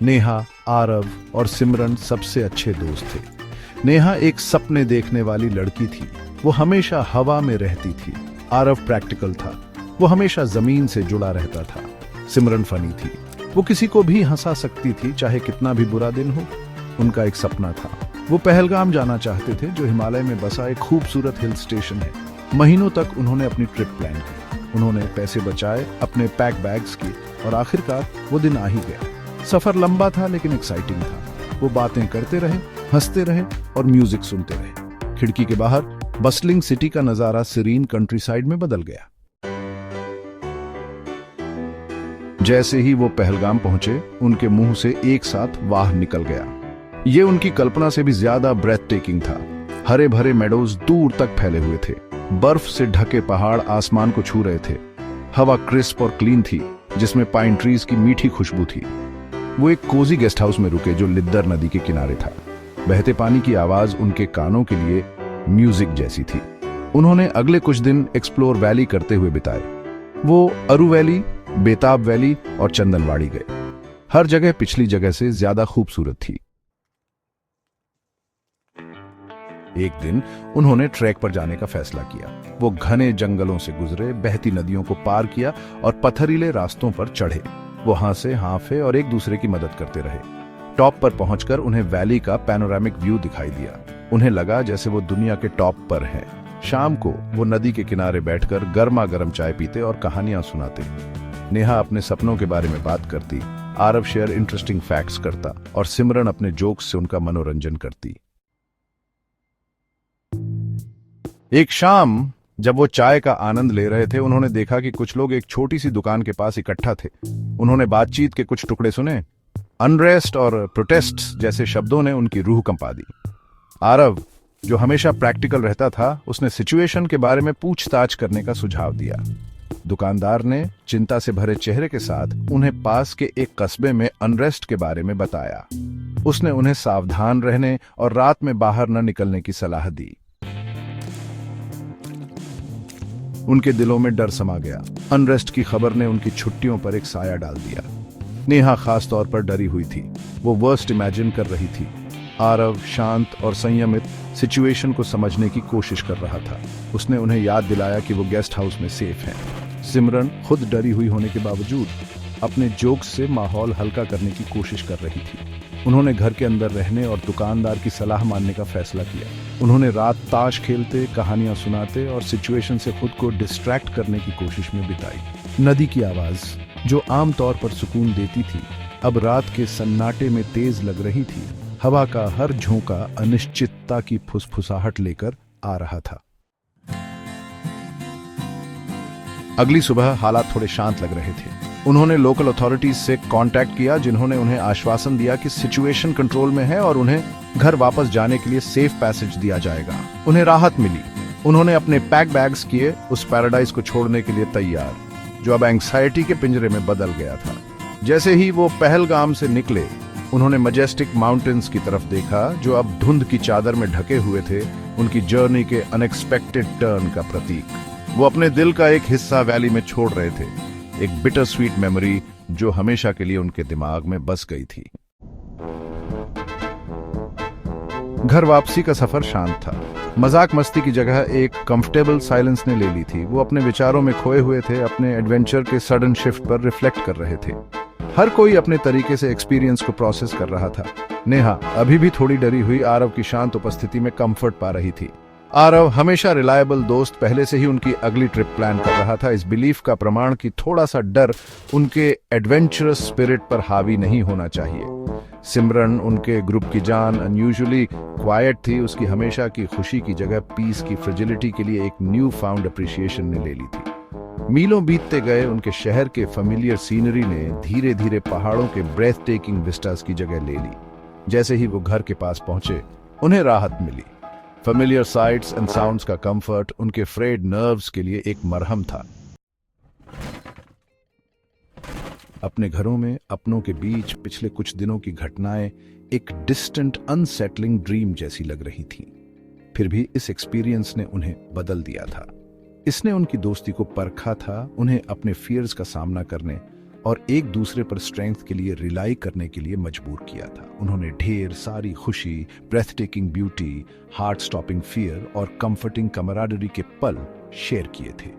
नेहा, आरव और सिमरन सबसे अच्छे दोस्त थे। नेहा एक सपने देखने वाली लड़की थी। वो हमेशा हवा में रहती थी। आरव प्रैक्टिकल था। वो हमेशा जमीन से जुड़ा रहता था। सिमरन फनी थी। वो किसी को भी हंसा सकती थी, चाहे कितना भी बुरा दिन हो। उनका एक सपना था। वो पहलगाम जाना चाहते थे, जो हिमालय में बसा एक खूबसूरत हिल स्टेशन है। महीनों तक उन्होंने अपनी ट्रिप प्लान की। उन्होंने पैसे बचाए, अपने पैक बैग्स किए और आखिरकार वो दिन आ ही गया। सफर लंबा था लेकिन एक्साइटिंग था। वो बातें करते रहे, हंसते रहे और म्यूजिक सुनते रहे। खिड़की के बाहर बस्लिंग सिटी का नजारा सीरीन कंट्रीसाइड में बदल गया। जैसे ही वो पहलगाम पहुंचे, उनके मुंह से एक साथ वाह निकल गया। ये उनकी कल्पना से भी ज्यादा ब्रेथ टेकिंग था। हरे भरे मेडोज दूर तक फैले हुए थे। बर्फ से ढके पहाड़ आसमान को छू रहे थे। हवा क्रिस्प और क्लीन थी, जिसमें पाइन ट्रीज की मीठी खुशबू थी। वो एक कोजी गेस्ट हाउस में रुके, जो लिद्दर नदी के किनारे था। बहते पानी की आवाज उनके कानों के लिए म्यूजिक जैसी थी। उन्होंने अगले कुछ दिन एक्सप्लोर वैली करते हुए बिताए। वो अरू वैली, बेताब वैली और चंदनवाड़ी गए। हर जगह पिछली जगह से ज्यादा खूबसूरत थी। एक दिन उन्होंने ट्रैक पर जाने का फैसला किया। वो घने जंगलों से गुजरे, बहती नदियों को पार किया और पथरीले रास्तों पर चढ़े। वो हंसे, हांफे और एक दूसरे की मदद करते रहे। टॉप पर पहुंचकर उन्हें वैली का पैनोरामिक व्यू दिखाई दिया। उन्हें लगा जैसे वो दुनिया के टॉप पर हैं। शाम को वो नदी के किनारे बैठकर गर्मा गर्म चाय पीते और कहानियां सुनाते। नेहा अपने सपनों के बारे में बात करती, आरव शेयर इंटरेस्टिंग फैक्ट्स करता और सिमरन अपने जोक्स से उनका मनोरंजन करती। एक शाम जब वो चाय का आनंद ले रहे थे, उन्होंने देखा कि कुछ लोग एक छोटी सी दुकान के पास इकट्ठा थे। उन्होंने बातचीत के कुछ टुकड़े सुने। अनरेस्ट और प्रोटेस्ट जैसे शब्दों ने उनकी रूह कंपा दी। आरव, जो हमेशा प्रैक्टिकल रहता था, उसने सिचुएशन के बारे में पूछताछ करने का सुझाव दिया। दुकानदार ने चिंता से भरे चेहरे के साथ उन्हें पास के एक कस्बे में अनरेस्ट के बारे में बताया। उसने उन्हें सावधान रहने और रात में बाहर न निकलने की सलाह दी। उनके दिलों में डर समा गया। अनरेस्ट की खबर ने उनकी छुट्टियों पर एक साया डाल दिया। नेहा खास तौर पर डरी हुई थी। वो वर्स्ट इमेजिन कर रही थी। आरव शांत और संयमित सिचुएशन को समझने की कोशिश कर रहा था। उसने उन्हें याद दिलाया कि वो गेस्ट हाउस में सेफ हैं। सिमरन खुद डरी हुई होने के बावजूद अपने जोक्स से माहौल हल्का करने की कोशिश कर रही थी। उन्होंने घर के अंदर रहने और दुकानदार की सलाह मानने का फैसला किया। उन्होंने रात ताश खेलते, कहानियां सुनाते और सिचुएशन से खुद को डिस्ट्रैक्ट करने की कोशिश में बिताई। नदी की आवाज, जो आमतौर पर सुकून देती थी, अब रात के सन्नाटे में तेज लग रही थी। हवा का हर झोंका अनिश्चितता की फुसफुसाहट लेकर आ रहा था। अगली सुबह हालात थोड़े शांत लग रहे थे। उन्होंने लोकल अथॉरिटीज से कांटेक्ट किया, जिन्होंने उन्हें आश्वासन दिया कि सिचुएशन कंट्रोल में है और उन्हें घर वापस जाने के लिए सेफ पैसेज दिया जाएगा। उन्हें राहत मिली। उन्होंने अपने पैक बैग्स किए, उस पैराडाइज को छोड़ने के लिए तैयार, जो अब एंग्जाइटी के पिंजरे में बदल गया था। जैसे ही वो पहलगाम से निकले, उन्होंने मजेस्टिक माउंटेन्स की तरफ देखा, जो अब धुंध की चादर में ढके हुए थे, उनकी जर्नी के अनएक्सपेक्टेड टर्न का प्रतीक। वो अपने दिल का एक हिस्सा वैली में छोड़ रहे थे, एक बिटर स्वीट मेमोरी जो हमेशा के लिए उनके दिमाग में बस गई थी। घर वापसी का सफर शांत था। मजाक मस्ती की जगह एक कंफर्टेबल साइलेंस ने ले ली थी। वो अपने विचारों में खोए हुए थे, अपने एडवेंचर के सडन शिफ्ट पर रिफ्लेक्ट कर रहे थे। हर कोई अपने तरीके से एक्सपीरियंस को प्रोसेस कर रहा था। नेहा अभी भी थोड़ी डरी हुई आरव की शांत उपस्थिति में कंफर्ट पा रही थी। आरव, हमेशा रिलायबल दोस्त, पहले से ही उनकी अगली ट्रिप प्लान कर रहा था, इस बिलीफ का प्रमाण कि थोड़ा सा डर उनके एडवेंचरस स्पिरिट पर हावी नहीं होना चाहिए। सिमरन, उनके ग्रुप की जान, अनयूजुअली क्वाइट थी। उसकी हमेशा की खुशी की जगह पीस की फ्रेजिलिटी के लिए एक न्यू फाउंड अप्रिसिएशन ने ले ली थी। मीलों बीतते गए, उनके शहर के फेमिलियर सीनरी ने धीरे धीरे पहाड़ों के ब्रेथ टेकिंग विस्टास की जगह ले ली। जैसे ही वो घर के पास पहुंचे, उन्हें राहत मिली। फेमिलियर साइट्स एंड साउंड्स का कंफर्ट उनके फ्रेड नर्व्स के लिए एक मरहम था। अपने घरों में अपनों के बीच पिछले कुछ दिनों की घटनाएं एक डिस्टेंट अनसेटलिंग ड्रीम जैसी लग रही थीं। फिर भी इस एक्सपीरियंस ने उन्हें बदल दिया था। इसने उनकी दोस्ती को परखा था, उन्हें अपने फियर्स का सामना करने और एक दूसरे पर स्ट्रेंथ के लिए रिलाई करने के लिए मजबूर किया था। उन्होंने ढेर सारी खुशी, breath taking beauty, heart stopping fear और कंफर्टिंग कमराडरी के पल शेयर किए थे।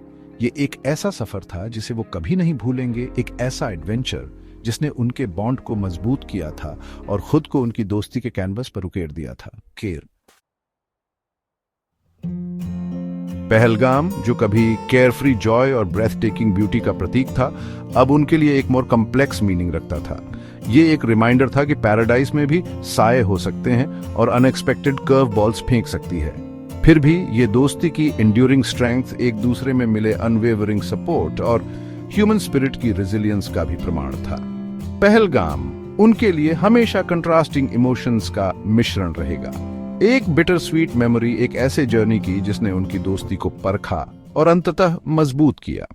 ये एक ऐसा सफर था जिसे वो कभी नहीं भूलेंगे, एक ऐसा एडवेंचर जिसने उनके बॉन्ड को मजबूत किया था और खुद को उनकी दोस्ती के कैनवस पर उकेर दिया था। केर पहलगाम, जो कभी केयरफ्री जॉय और ब्रेथ टेकिंग ब्यूटी का प्रतीक था, अब उनके लिए एक मोर कम्प्लेक्स मीनिंग रखता था। ये एक रिमाइंडर था कि पैराडाइज में भी साए हो सकते हैं और अनएक्सपेक्टेड कर्व बॉल्स फेंक सकती है। फिर भी ये दोस्ती की इंड्यूरिंग स्ट्रेंथ, एक दूसरे में मिले अनवेवरिंग सपोर्ट और ह्यूमन स्पिरिट की रेजिलियंस का भी प्रमाण था। पहलगाम उनके लिए हमेशा कंट्रास्टिंग इमोशंस का मिश्रण रहेगा। एक बिटर स्वीट मेमोरी, एक ऐसे जर्नी की जिसने उनकी दोस्ती को परखा और अंततः मजबूत किया।